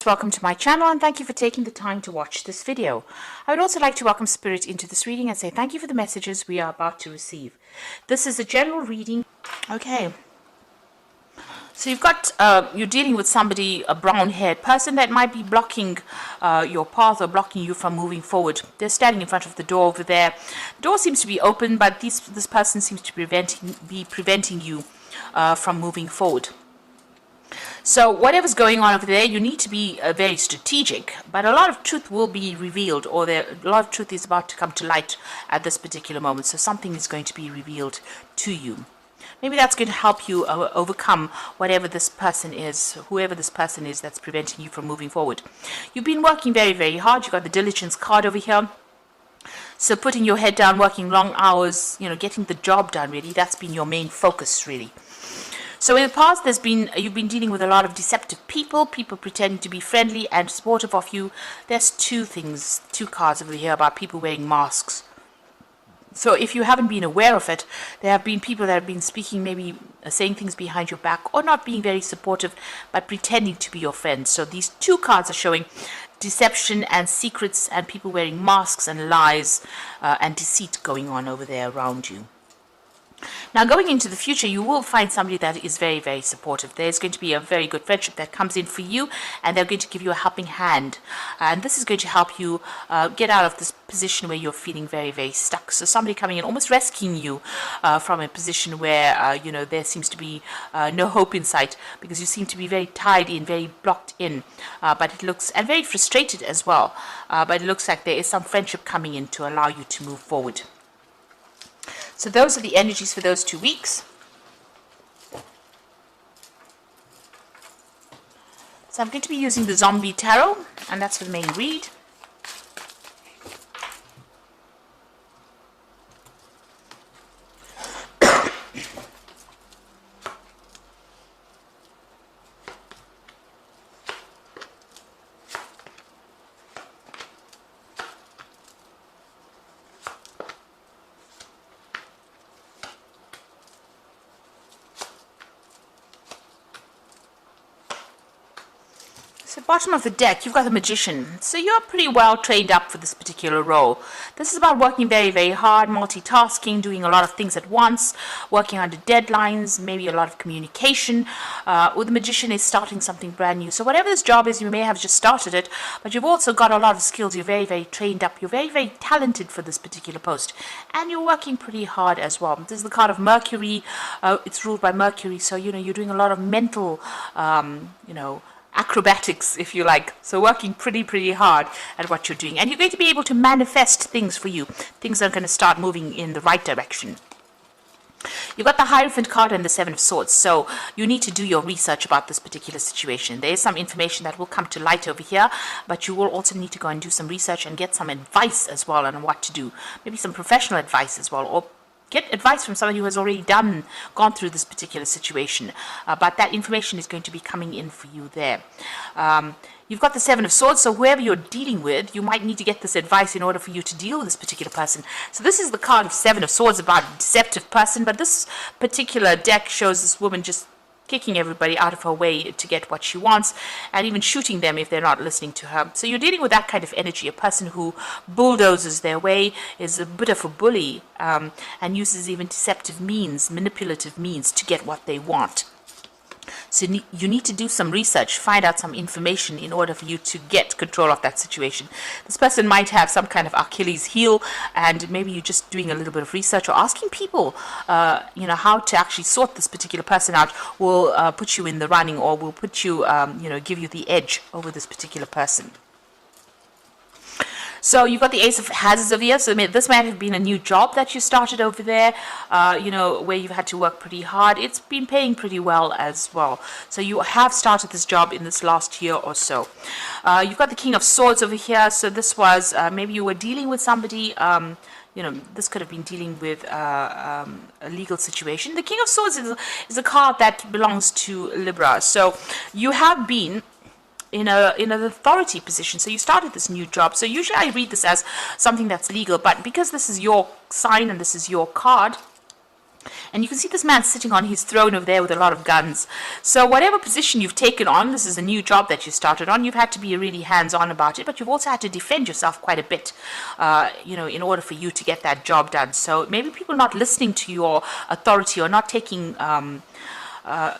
Welcome to my channel and thank you for taking the time to watch this video. I would also like to welcome Spirit into this reading and say thank you for the messages we are about to receive. This is a general reading. Okay. So you've got, you're dealing with somebody, a brown-haired person that might be blocking your path or blocking you from moving forward. They're standing in front of the door over there. The door seems to be open, but this person seems to be preventing you from moving forward. So whatever's going on over there, you need to be very strategic, but a lot of truth will be revealed, or a lot of truth is about to come to light at this particular moment. So something is going to be revealed to you. Maybe that's going to help you overcome whatever this person is, whoever this person is that's preventing you from moving forward. You've been working very, very hard. You've got the diligence card over here. So putting your head down, working long hours, getting the job done, really, that's been your main focus, really. So in the past, you've been dealing with a lot of deceptive people pretending to be friendly and supportive of you. There's two cards over here about people wearing masks. So if you haven't been aware of it, there have been people that have been speaking, maybe saying things behind your back, or not being very supportive, but pretending to be your friends. So these two cards are showing deception and secrets and people wearing masks and lies and deceit going on over there around you. Now, going into the future, you will find somebody that is very, very supportive. There's going to be a very good friendship that comes in for you, and they're going to give you a helping hand. And this is going to help you get out of this position where you're feeling very, very stuck. So somebody coming in, almost rescuing you from a position where, there seems to be no hope in sight, because you seem to be very tied in, very blocked in. But it looks, and very frustrated as well. But it looks like there is some friendship coming in to allow you to move forward. So those are the energies for those 2 weeks. So I'm going to be using the Zombie Tarot, and that's for the main read. So bottom of the deck, you've got the Magician. So you're pretty well trained up for this particular role. This is about working very, very hard, multitasking, doing a lot of things at once, working under deadlines, maybe a lot of communication. Or the Magician is starting something brand new. So whatever this job is, you may have just started it, but you've also got a lot of skills. You're very, very trained up. You're very, very talented for this particular post. And you're working pretty hard as well. This is the card of Mercury. It's ruled by Mercury. So, you're doing a lot of mental, acrobatics, if you like. So working pretty hard at what you're doing. And you're going to be able to manifest things for you. Things are going to start moving in the right direction. You've got the Hierophant card and the Seven of Swords. So you need to do your research about this particular situation. There is some information that will come to light over here, but you will also need to go and do some research and get some advice as well on what to do. Maybe some professional advice as well, or get advice from somebody who has already gone through this particular situation. But that information is going to be coming in for you there. You've got the Seven of Swords, so whoever you're dealing with, you might need to get this advice in order for you to deal with this particular person. So this is the card of Seven of Swords about a deceptive person, but this particular deck shows this woman just kicking everybody out of her way to get what she wants, and even shooting them if they're not listening to her. So you're dealing with that kind of energy, a person who bulldozes their way, is a bit of a bully, and uses even deceptive means, manipulative means to get what they want. So you need to do some research, find out some information in order for you to get control of that situation. This person might have some kind of Achilles heel, and maybe you're just doing a little bit of research or asking people, how to actually sort this particular person out will put you in the running, or will put you, give you the edge over this particular person. So you've got the Ace of Hazards over here. So this might have been a new job that you started over there, where you've had to work pretty hard. It's been paying pretty well as well. So you have started this job in this last year or so. You've got the King of Swords over here. So this was, maybe you were dealing with somebody, this could have been dealing with a legal situation. The King of Swords is a card that belongs to Libra. So you have been in an authority position. So you started this new job. So usually I read this as something that's legal, but because this is your sign and this is your card, And you can see this man sitting on his throne over there with a lot of guns. So whatever position you've taken on, this is a new job that you started on, you've had to be really hands-on about it, but you've also had to defend yourself quite a bit, in order for you to get that job done. So maybe people not listening to your authority or not taking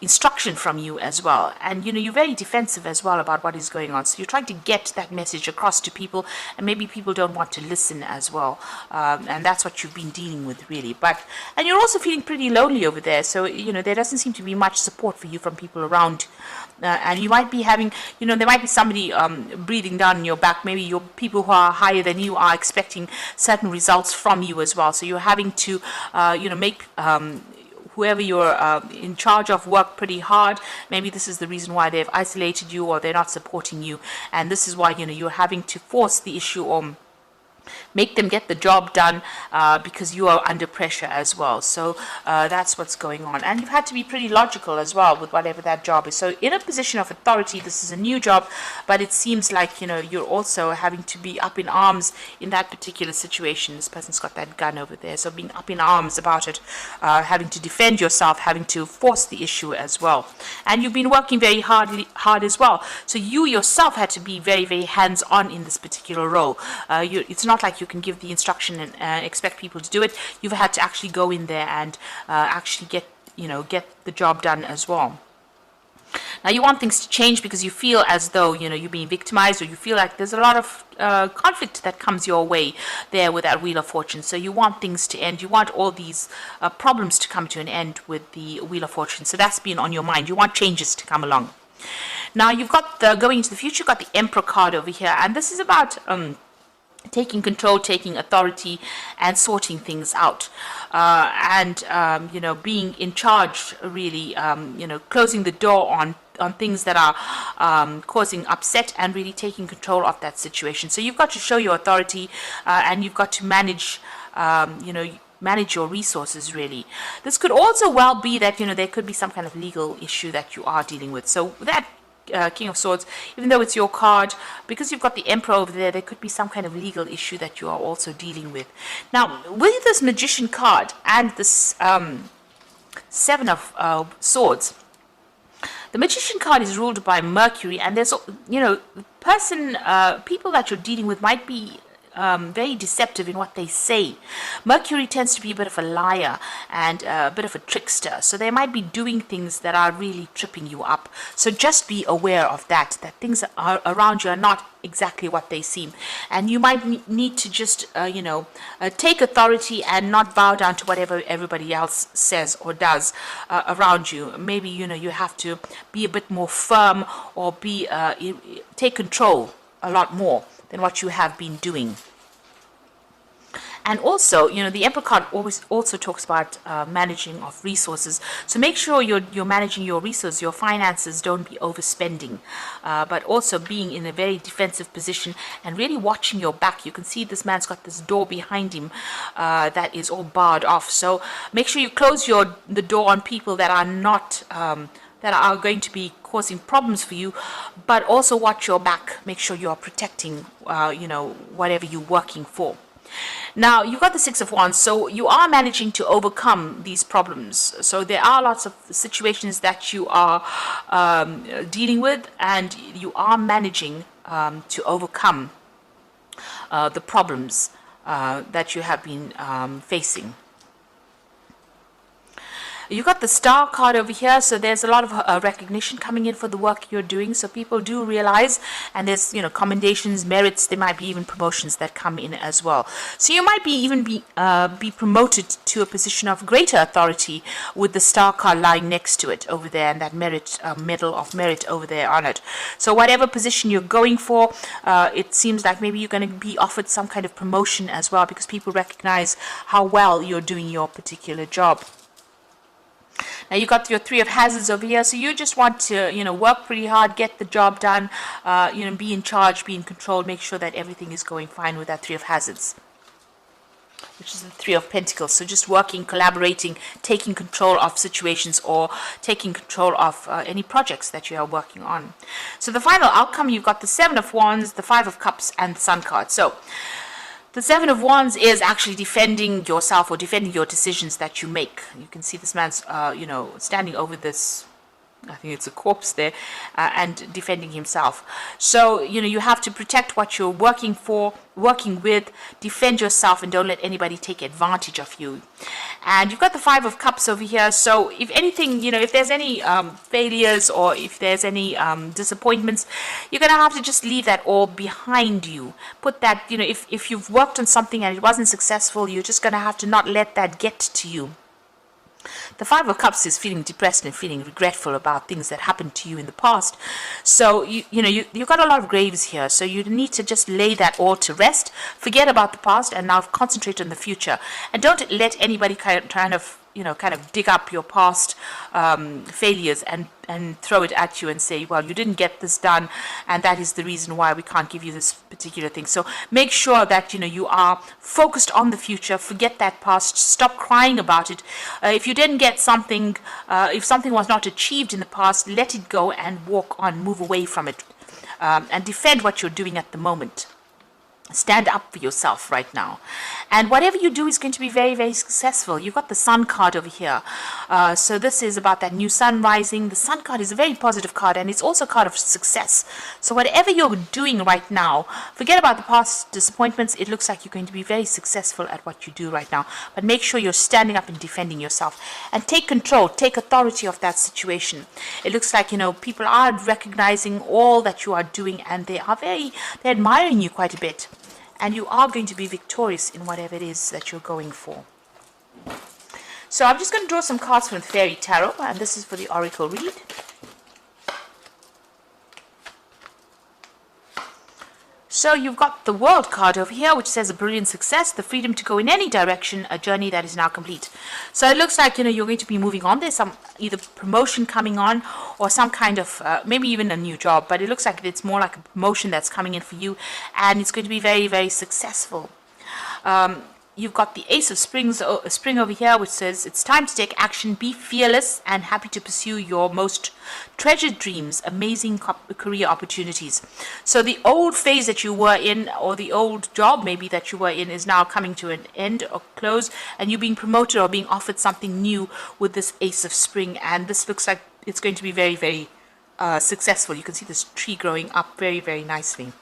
instruction from you as well, and you're very defensive as well about what is going on, so you're trying to get that message across to people, and maybe people don't want to listen as well, and that's what you've been dealing with really. And you're also feeling pretty lonely over there, so there doesn't seem to be much support for you from people around, and you might be having, there might be somebody breathing down your back. Maybe your people who are higher than you are expecting certain results from you as well, so you're having to make whoever you're in charge of work pretty hard. Maybe this is the reason why they've isolated you, or they're not supporting you, and this is why you're having to force the issue or make them get the job done, because you are under pressure as well. So that's what's going on, and you've had to be pretty logical as well with whatever that job is. So in a position of authority, this is a new job, but it seems like you're also having to be up in arms in that particular situation. This person's got that gun over there, so being up in arms about it, having to defend yourself, having to force the issue as well. And you've been working very hard as well, so you yourself had to be very, very hands-on in this particular role. It's not like you can give the instruction and expect people to do it. You've had to actually go in there and actually get the job done as well. Now you want things to change because you feel as though you're being victimized, or you feel like there's a lot of conflict that comes your way there with that Wheel of Fortune. So you want things to end. You want all these problems to come to an end with the Wheel of Fortune. So that's been on your mind. You want changes to come along. Now you've got going into the future. You've got the Emperor card over here, and this is about taking control, taking authority, and sorting things out, and being in charge, really, closing the door on things that are causing upset, and really taking control of that situation. So you've got to show your authority, and you've got to manage manage your resources, really. This could also well be that there could be some kind of legal issue that you are dealing with. So that King of Swords, even though it's your card, because you've got the Emperor over there, there could be some kind of legal issue that you are also dealing with. Now, with this Magician card and this Seven of Swords, the Magician card is ruled by Mercury, and there's people that you're dealing with might be very deceptive in what they say. Mercury tends to be a bit of a liar and a bit of a trickster, so they might be doing things that are really tripping you up. So just be aware of that things are around you are not exactly what they seem, and you might need to just take authority and not bow down to whatever everybody else says or does around you. Maybe you have to be a bit more firm, or take control a lot more than what you have been doing. And also, the Emperor card always also talks about managing of resources. So make sure you're managing your resources, your finances. Don't be overspending, but also being in a very defensive position and really watching your back. You can see this man's got this door behind him that is all barred off. So make sure you close the door on people that are not that are going to be causing problems for you, but also watch your back. Make sure you are protecting, whatever you're working for. Now, you've got the Six of Wands, so you are managing to overcome these problems. So there are lots of situations that you are dealing with, and you are managing to overcome the problems that you have been facing. You've got the Star card over here, so there's a lot of recognition coming in for the work you're doing. So people do realize, and there's commendations, merits. There might be even promotions that come in as well. So you might be promoted to a position of greater authority with the Star card lying next to it over there, and that medal of merit over there on it. So whatever position you're going for, it seems like maybe you're going to be offered some kind of promotion as well, because people recognize how well you're doing your particular job. Now you got your Three of Hazards over here, so you just want to, work pretty hard, get the job done, be in charge, be in control, make sure that everything is going fine with that Three of Hazards, which is the Three of Pentacles. So just working, collaborating, taking control of situations, or taking control of any projects that you are working on. So the final outcome, you've got the Seven of Wands, the Five of Cups, and the Sun card. So The Seven of Wands is actually defending yourself or defending your decisions that you make. You can see this man's, standing over this, I think it's a corpse there, and defending himself. So, you have to protect what you're working with, defend yourself, and don't let anybody take advantage of you. And you've got the Five of Cups over here. So if anything, if there's any failures or if there's any disappointments, you're going to have to just leave that all behind you. Put that, if you've worked on something and it wasn't successful, you're just going to have to not let that get to you. The Five of Cups is feeling depressed and feeling regretful about things that happened to you in the past. So, you've got a lot of graves here. So you need to just lay that all to rest. Forget about the past and now concentrate on the future. And don't let anybody kind of dig up your past failures and throw it at you and say, well, you didn't get this done, and that is the reason why we can't give you this particular thing. So make sure that you are focused on the future. Forget that past. Stop crying about it. If you didn't get something, if something was not achieved in the past, let it go and walk on, move away from it, and defend what you're doing at the moment. Stand up for yourself right now. And whatever you do is going to be very, very successful. You've got the Sun card over here. So this is about that new sun rising. The Sun card is a very positive card, and it's also a card of success. So whatever you're doing right now, forget about the past disappointments. It looks like you're going to be very successful at what you do right now. But make sure you're standing up and defending yourself. And take control, take authority of that situation. It looks like, people are recognizing all that you are doing, and they're admiring you quite a bit. And you are going to be victorious in whatever it is that you're going for. So I'm just going to draw some cards from the Fairy Tarot, and this is for the Oracle read. So you've got the World card over here, which says a brilliant success, the freedom to go in any direction, a journey that is now complete. So it looks like, you're going to be moving on. There's some either promotion coming on or some kind of, maybe even a new job. But it looks like it's more like a promotion that's coming in for you. And it's going to be very, very successful. You've got the Ace of Spring over here, which says it's time to take action, be fearless, and happy to pursue your most treasured dreams, amazing career opportunities. So the old phase that you were in, or the old job maybe that you were in, is now coming to an end or close, and you're being promoted or being offered something new with this Ace of Spring. And this looks like it's going to be very, very successful. You can see this tree growing up very, very nicely.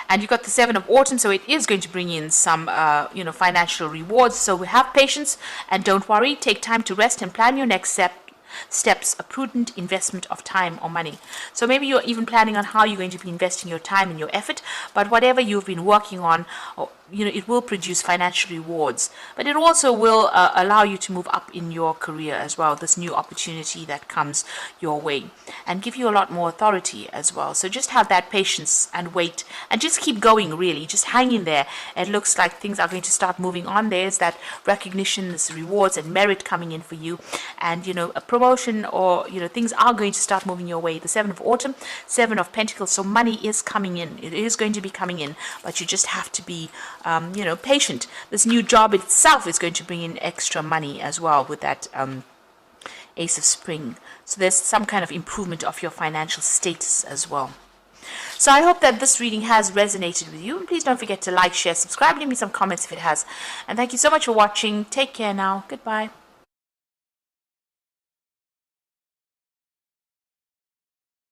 And you've got the Seven of Autumn, so it is going to bring in some, financial rewards. So have patience and don't worry. Take time to rest and plan your next steps, a prudent investment of time or money. So maybe you're even planning on how you're going to be investing your time and your effort, but whatever you've been working on, it will produce financial rewards, but it also will allow you to move up in your career as well, this new opportunity that comes your way, and give you a lot more authority as well. So just have that patience and wait, and just keep going, really. Just hang in there. It looks like things are going to start moving on. There's that recognition, this rewards and merit coming in for you, and a promotion, or things are going to start moving your way. The Seven of Autumn, Seven of Pentacles, so money is coming in. It is going to be coming in, but you just have to be patient. This new job itself is going to bring in extra money as well with that Ace of Spring. So there's some kind of improvement of your financial status as well. So I hope that this reading has resonated with you. And please don't forget to like, share, subscribe, leave me some comments if it has. And thank you so much for watching. Take care now. Goodbye.